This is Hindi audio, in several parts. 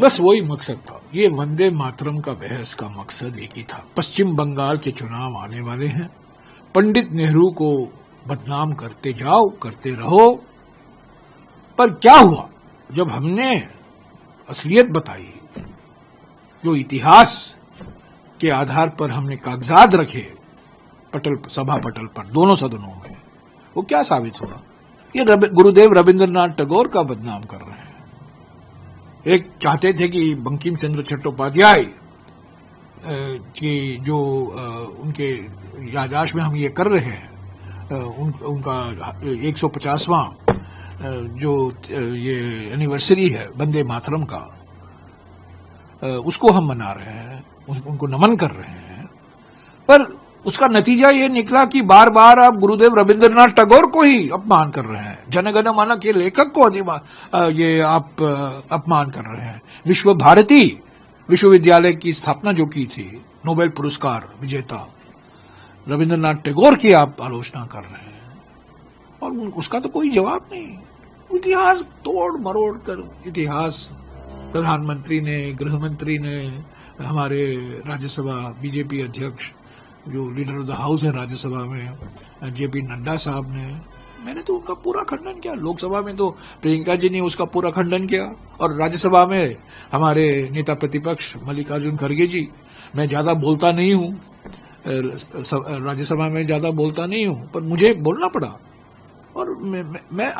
बस वही मकसद था। ये वंदे मातरम का बहस का मकसद एक ही था। पश्चिम बंगाल के चुनाव आने वाले हैं, पंडित नेहरू को बदनाम करते जाओ, करते रहो। पर क्या हुआ जब हमने असलियत बताई, जो इतिहास के आधार पर हमने कागजात रखे पटल, सभा पटल पर दोनों सदनों में, वो क्या साबित हुआ? ये गुरुदेव रविंद्रनाथ टैगोर का बदनाम कर रहे हैं। एक चाहते थे कि बंकिम चंद्र चट्टोपाध्याय की जो उनके याददाश्त में हम ये कर रहे हैं, उनका 150वां जो ये एनिवर्सरी है वंदे मातरम का, उसको हम मना रहे हैं, उनको नमन कर रहे हैं। पर उसका नतीजा ये निकला कि बार बार आप गुरुदेव रविंद्रनाथ टैगोर को ही अपमान कर रहे हैं, जनगण मन के लेखक को ये आप अपमान कर रहे हैं। विश्व भारती विश्वविद्यालय की स्थापना जो की थी, नोबेल पुरस्कार विजेता रविंद्रनाथ टैगोर की आप आलोचना कर रहे हैं, और उसका तो कोई जवाब नहीं। इतिहास तोड़ मरोड़ कर, इतिहास प्रधानमंत्री ने, गृह मंत्री ने, हमारे राज्यसभा बीजेपी अध्यक्ष जो लीडर ऑफ द हाउस है राज्यसभा में, जेपी नड्डा साहब ने, मैंने तो उनका पूरा खंडन किया। लोकसभा में तो प्रियंका जी ने उसका पूरा खंडन किया, और राज्यसभा में हमारे नेता प्रतिपक्ष मल्लिकार्जुन खड़गे जी। मैं ज्यादा बोलता नहीं हूं, राज्यसभा में ज्यादा बोलता नहीं हूं, पर मुझे बोलना पड़ा, और मैं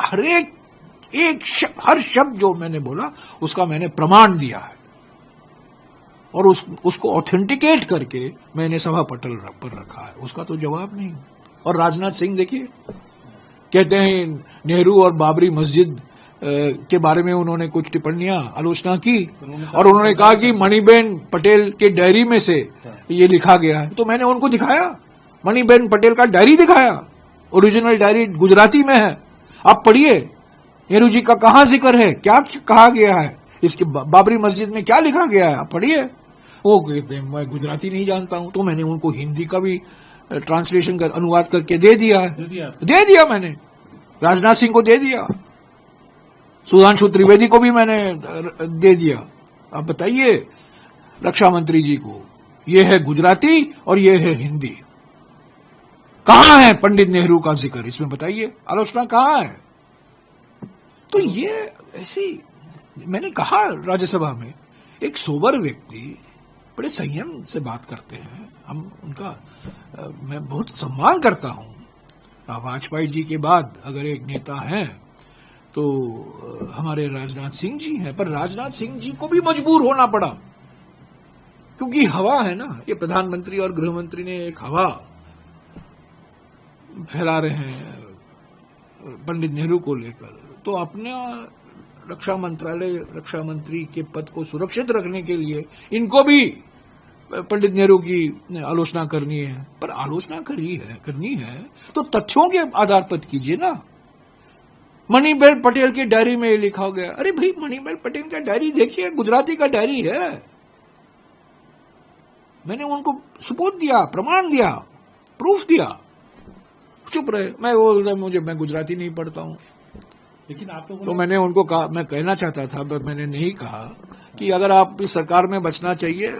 हर शब्द जो मैंने बोला उसका मैंने प्रमाण दिया है, और उसको ऑथेंटिकेट करके मैंने सभा पटल पर रखा है। उसका तो जवाब नहीं। और राजनाथ सिंह देखिए, कहते हैं नेहरू और बाबरी मस्जिद के बारे में उन्होंने कुछ टिप्पणियां, आलोचना की, और उन्होंने कहा कि मणिबेन पटेल के डायरी में से ये लिखा गया है। तो मैंने उनको दिखाया, मणिबेन पटेल का डायरी दिखाया, ओरिजिनल डायरी गुजराती में है, आप पढ़िए। नेहरू जी का कहां जिक्र है, क्या कहा गया है, इसके बाबरी मस्जिद में क्या लिखा गया है, आप पढ़िए। वो कहते हैं मैं गुजराती नहीं जानता हूं, तो मैंने उनको हिंदी का भी ट्रांसलेशन कर, अनुवाद करके दे दिया है, दे दिया मैंने, राजनाथ सिंह को दे दिया, सुधांशु त्रिवेदी को भी मैंने दे दिया। आप बताइए रक्षा मंत्री जी को, ये है गुजराती और ये है हिंदी। कहां है पंडित नेहरू का जिक्र इसमें, बताइए, आलोचना कहां है? तो ये ऐसी, मैंने कहा राज्यसभा में, एक सोबर व्यक्ति बड़े संयम से बात करते हैं, हम उनका मैं बहुत सम्मान करता हूं। वाजपेयी जी के बाद अगर एक नेता हैं तो हमारे राजनाथ सिंह जी हैं, पर राजनाथ सिंह जी को भी मजबूर होना पड़ा, क्योंकि हवा है ना, ये प्रधानमंत्री और गृह मंत्री ने एक हवा फैला रहे हैं पंडित नेहरू को लेकर। तो अपने रक्षा मंत्रालय, रक्षा मंत्री के पद को सुरक्षित रखने के लिए इनको भी पंडित नेहरू की आलोचना करनी है। पर आलोचना करनी है तो तथ्यों के आधार पर कीजिए ना। मणिबेन पटेल की डायरी में लिखा गया, अरे भाई मणिबेन पटेल का डायरी देखिए, गुजराती का डायरी है, मैंने उनको सबूत दिया, प्रमाण दिया, प्रूफ दिया, चुप रहे। मैं बोलता मैं गुजराती नहीं पढ़ता हूं। लेकिन आप लोगों तो मैंने उनको कहा, मैं कहना चाहता था पर मैंने नहीं कहा कि अगर आप इस सरकार में बचना चाहिए